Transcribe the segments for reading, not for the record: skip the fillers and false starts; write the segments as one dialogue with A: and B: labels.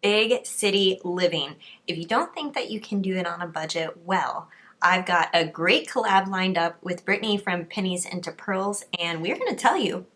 A: big city living. If you don't think that you can do it on a budget, well, I've got a great collab lined up with Brittany from Pennies into Pearls, and we're going to tell you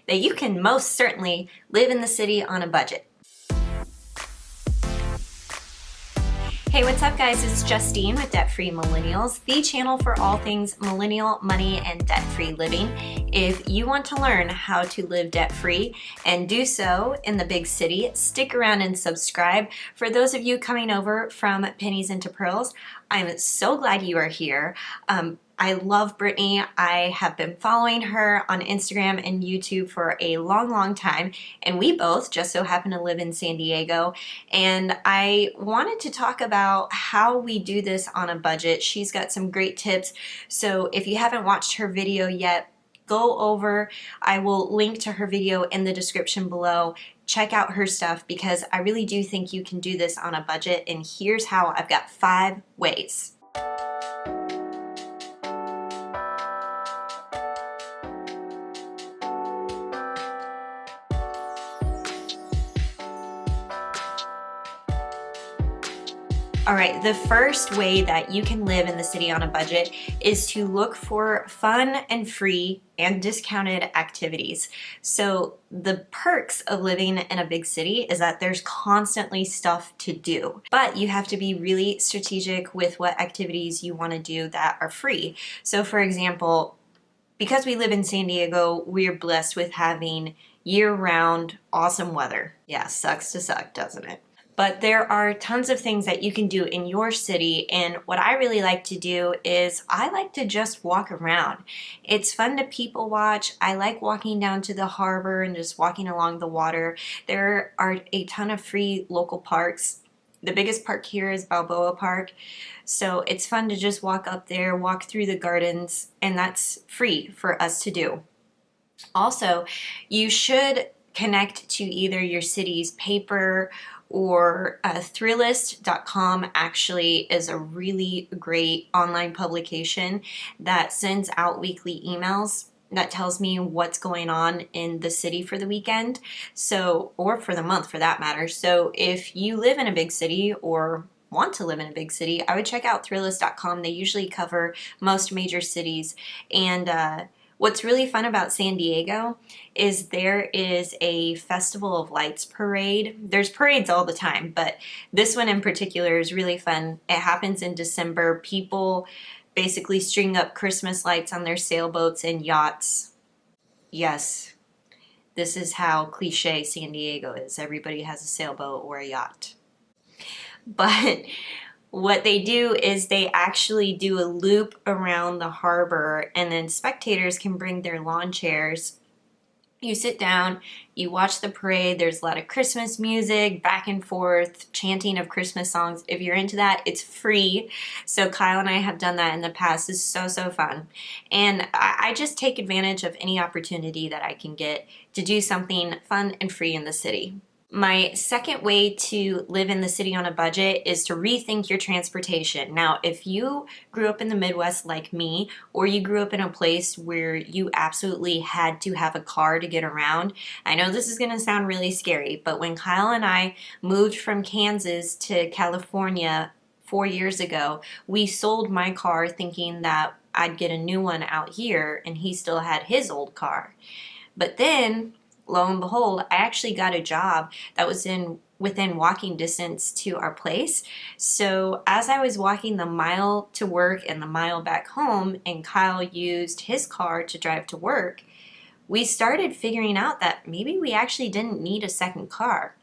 A: that you can most certainly live in the city on a budget. Hey, what's up guys? It's Justine with Debt Free Millennials, the channel for all things millennial, money, and debt-free living. If you want to learn how to live debt-free and do so in the big city, stick around and subscribe. For those of you coming over from Pennies into Pearls, I'm so glad you are here. I love Brittany. I have been following her on Instagram and YouTube for a long time, and we both just so happen to live in San Diego, and I wanted to talk about how we do this on a budget. She's got some great tips, so if you haven't watched her video yet, go over. I will link to her video in the description below. Check out her stuff because I really do think you can do this on a budget, and here's how. I've got 5 ways. All right, the first way that you can live in the city on a budget is to look for fun and free and discounted activities. So the perks of living in a big city is that there's constantly stuff to do, but you have to be really strategic with what activities you want to do that are free. So for example, because we live in San Diego, we're blessed with having year-round awesome weather. Yeah, sucks to suck, doesn't it? But there are tons of things that you can do in your city, and what I really like to do is I like to just walk around. It's fun to people watch. I like walking down to the harbor and just walking along the water. There are a ton of free local parks. The biggest park here is Balboa Park, so it's fun to just walk up there, walk through the gardens, and that's free for us to do. Also, you should connect to either your city's paper or Thrillist.com actually is a really great online publication that sends out weekly emails that tells me what's going on in the city for the weekend, so, or for the month for that matter. So if you live in a big city or want to live in a big city, I would check out Thrillist.com. They usually cover most major cities, and what's really fun about San Diego is there is a Festival of Lights parade. There's parades all the time, but this one in particular is really fun. It happens in December. People basically string up Christmas lights on their sailboats and yachts. Yes, this is how cliche San Diego is. Everybody has a sailboat or a yacht. But what they do is they actually do a loop around the harbor, and then spectators can bring their lawn chairs. You sit down, you watch the parade. There's a lot of Christmas music, back and forth, chanting of Christmas songs. If you're into that, it's free. So Kyle and I have done that in the past. It's so fun. And I just take advantage of any opportunity that I can get to do something fun and free in the city. My second way to live in the city on a budget is to rethink your transportation. Now, if you grew up in the Midwest like me, or you grew up in a place where you absolutely had to have a car to get around, I know this is going to sound really scary, but when Kyle and I moved from Kansas to California 4 years ago, we sold my car thinking that I'd get a new one out here, and he still had his old car. But then, lo and behold, I actually got a job that was within walking distance to our place. So as I was walking the mile to work and the mile back home, and Kyle used his car to drive to work, we started figuring out that maybe we actually didn't need a second car.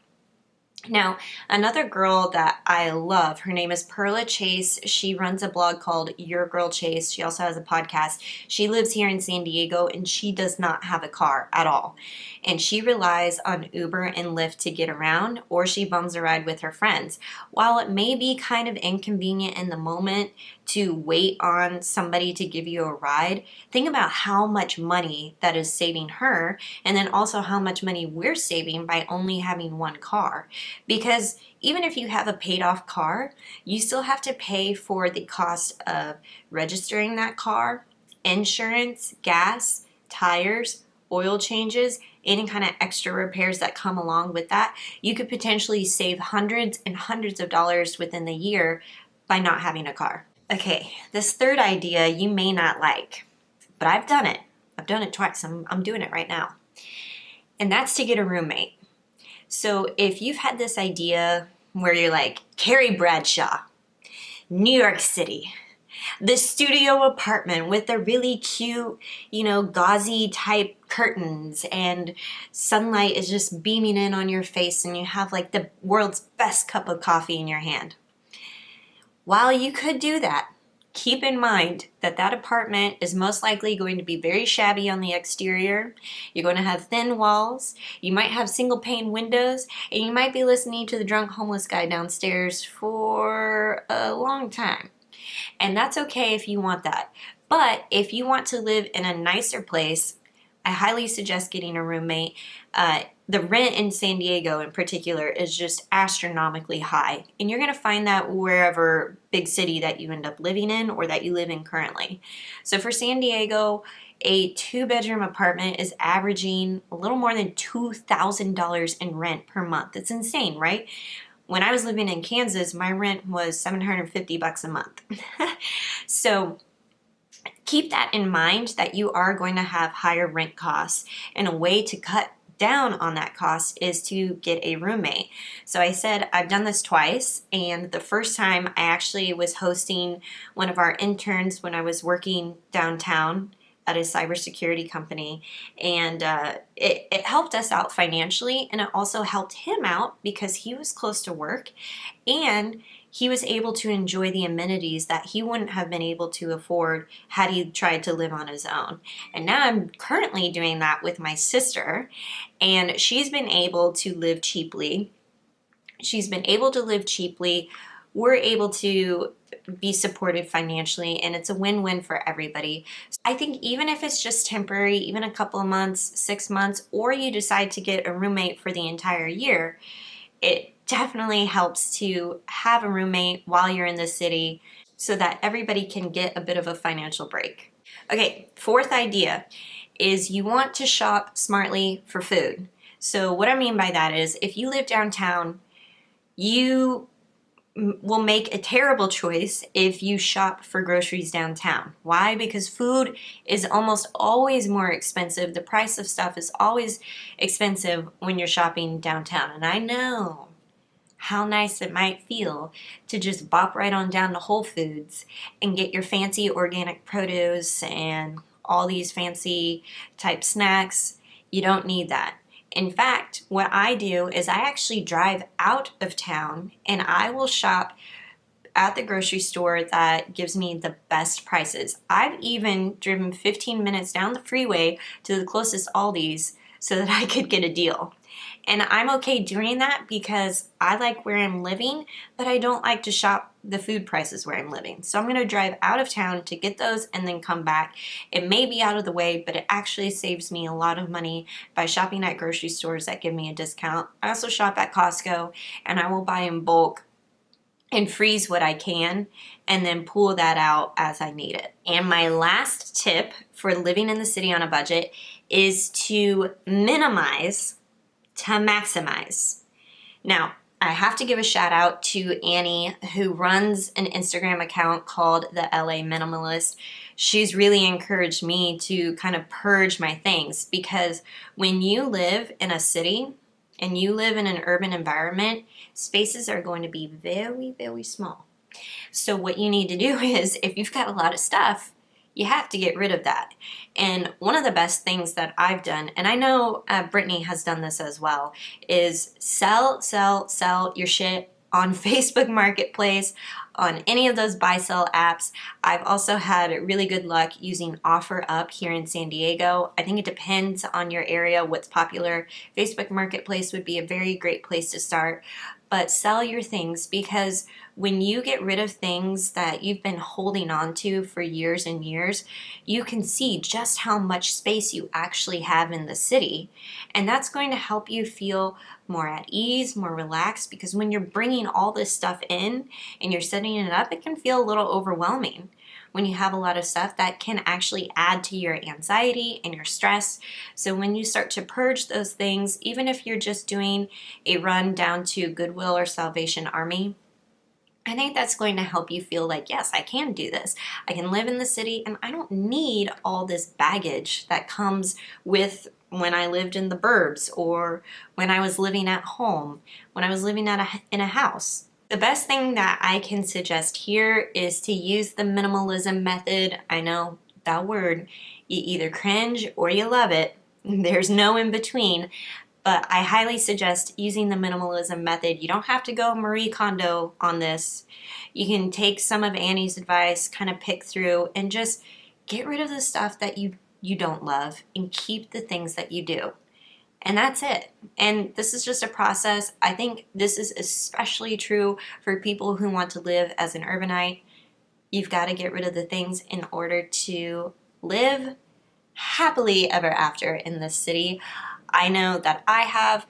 A: Now, another girl that I love, her name is Perla Chase. She runs a blog called Your Girl Chase. She also has a podcast. She lives here in San Diego, and she does not have a car at all. And she relies on Uber and Lyft to get around, or she bums a ride with her friends. While it may be kind of inconvenient in the moment to wait on somebody to give you a ride, think about how much money that is saving her, and then also how much money we're saving by only having one car. Because even if you have a paid off car, you still have to pay for the cost of registering that car, insurance, gas, tires, oil changes, any kind of extra repairs that come along with that, you could potentially save hundreds and hundreds of dollars within the year by not having a car. Okay, this third idea you may not like, but I've done it. I've done it twice. I'm doing it right now. And that's to get a roommate. So if you've had this idea where you're like, Carrie Bradshaw, New York City, the studio apartment with the really cute, gauzy type curtains, and sunlight is just beaming in on your face, and you have like the world's best cup of coffee in your hand. While you could do that, keep in mind that that apartment is most likely going to be very shabby on the exterior. You're going to have thin walls. You might have single pane windows, and you might be listening to the drunk homeless guy downstairs for a long time. And that's okay if you want that. But if you want to live in a nicer place, I highly suggest getting a roommate. The rent in San Diego in particular is just astronomically high. And you're going to find that wherever big city that you end up living in or that you live in currently. So for San Diego, a 2-bedroom apartment is averaging a little more than $2,000 in rent per month. It's insane, right? When I was living in Kansas, my rent was $750 a month. So keep that in mind, that you are going to have higher rent costs, and a way to cut down on that cost is to get a roommate. So I said I've done this twice, and the first time I actually was hosting one of our interns when I was working downtown at a cybersecurity company, and it helped us out financially, and it also helped him out because he was close to work and he was able to enjoy the amenities that he wouldn't have been able to afford had he tried to live on his own. And now I'm currently doing that with my sister, and she's been able to live cheaply. We're able to be supported financially, and it's a win-win for everybody. I think even if it's just temporary, even a couple of months, 6 months, or you decide to get a roommate for the entire year, it definitely helps to have a roommate while you're in the city so that everybody can get a bit of a financial break. Okay, fourth idea is you want to shop smartly for food. So what I mean by that is if you live downtown, you will make a terrible choice if you shop for groceries downtown. Why? Because food is almost always more expensive. The price of stuff is always expensive when you're shopping downtown. And I know how nice it might feel to just bop right on down to Whole Foods and get your fancy organic produce and all these fancy type snacks. You don't need that. In fact, what I do is I actually drive out of town and I will shop at the grocery store that gives me the best prices. I've even driven 15 minutes down the freeway to the closest Aldi's so that I could get a deal. And I'm okay doing that because I like where I'm living, but I don't like to shop the food prices where I'm living. So I'm going to drive out of town to get those and then come back. It may be out of the way, but it actually saves me a lot of money by shopping at grocery stores that give me a discount. I also shop at Costco, and I will buy in bulk and freeze what I can and then pull that out as I need it. And my last tip for living in the city on a budget is to minimize to maximize. Now, I have to give a shout out to Annie, who runs an Instagram account called the LA Minimalist. She's really encouraged me to kind of purge my things, because when you live in a city and you live in an urban environment, spaces are going to be very, very small. So what you need to do is, if you've got a lot of stuff, you have to get rid of that. And one of the best things that I've done, and I know Brittany has done this as well, is sell your shit on Facebook Marketplace, on any of those buy-sell apps. I've also had really good luck using OfferUp here in San Diego. I think it depends on your area, what's popular. Facebook Marketplace would be a very great place to start. But sell your things, because when you get rid of things that you've been holding on to for years and years, you can see just how much space you actually have in the city. And that's going to help you feel more at ease, more relaxed, because when you're bringing all this stuff in and you're setting it up, it can feel a little overwhelming. When you have a lot of stuff, that can actually add to your anxiety and your stress. So when you start to purge those things, even if you're just doing a run down to Goodwill or Salvation Army, I think that's going to help you feel like, yes, I can do this. I can live in the city and I don't need all this baggage that comes with when I lived in the burbs or when I was living at home, when I was living in a house. The best thing that I can suggest here is to use the minimalism method. I know that word, you either cringe or you love it. There's no in between. But I highly suggest using the minimalism method. You don't have to go Marie Kondo on this. You can take some of Annie's advice, kind of pick through, and just get rid of the stuff that you don't love and keep the things that you do. And that's it. And this is just a process. I think this is especially true for people who want to live as an urbanite. You've got to get rid of the things in order to live happily ever after in this city. I know that I have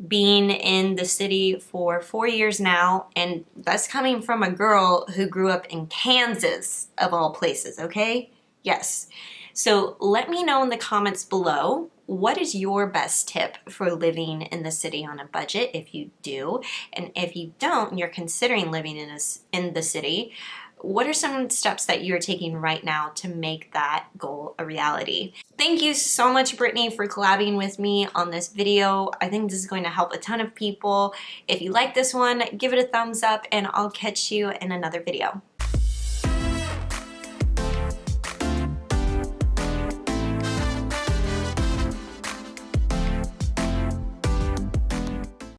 A: been in the city for 4 years now, and that's coming from a girl who grew up in Kansas, of all places, okay? Yes. So let me know in the comments below, what is your best tip for living in the city on a budget, if you do? And if you don't, and you're considering living in the city, what are some steps that you're taking right now to make that goal a reality? Thank you so much, Brittany, for collabing with me on this video. I think this is going to help a ton of people. If you like this one, give it a thumbs up, and I'll catch you in another video.